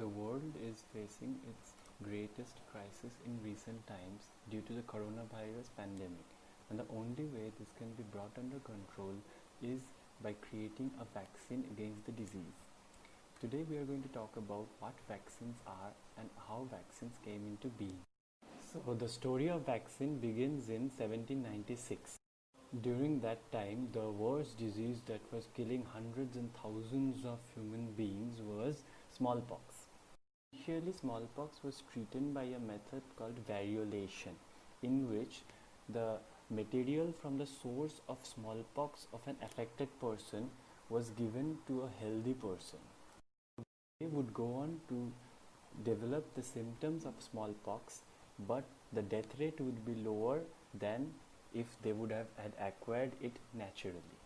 The world is facing its greatest crisis in recent times due to the coronavirus pandemic, and the only way this can be brought under control is by creating a vaccine against the disease. Today we are going to talk about what vaccines are and how vaccines came into being. So the story of vaccine begins in 1796. During that time, the worst disease that was killing hundreds and thousands of human beings was smallpox. Initially, smallpox was treated by a method called variolation, in which the material from the source of smallpox of an affected person was given to a healthy person. They would go on to develop the symptoms of smallpox, but the death rate would be lower than if they would have had acquired it naturally.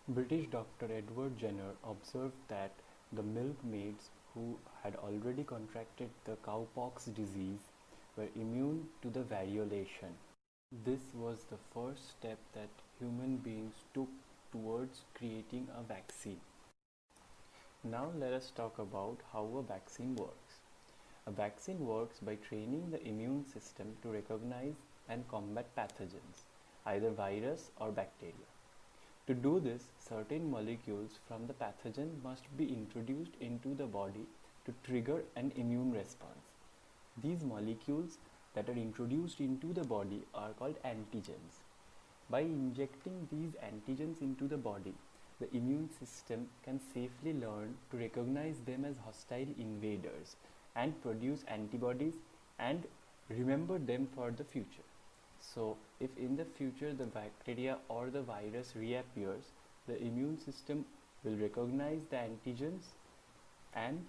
British doctor Edward Jenner observed that the milkmaids who had already contracted the cowpox disease were immune to the variolation. This was the first step that human beings took towards creating a vaccine. Now let us talk about how a vaccine works. A vaccine works by training the immune system to recognize and combat pathogens, either virus or bacteria. To do this, certain molecules from the pathogen must be introduced into the body to trigger an immune response. These molecules that are introduced into the body are called antigens. By injecting these antigens into the body, the immune system can safely learn to recognize them as hostile invaders and produce antibodies and remember them for the future. So, if in the future the bacteria or the virus reappears, the immune system will recognize the antigens and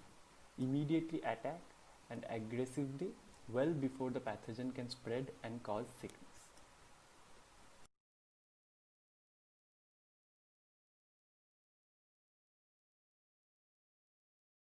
immediately attack and aggressively well before the pathogen can spread and cause sickness.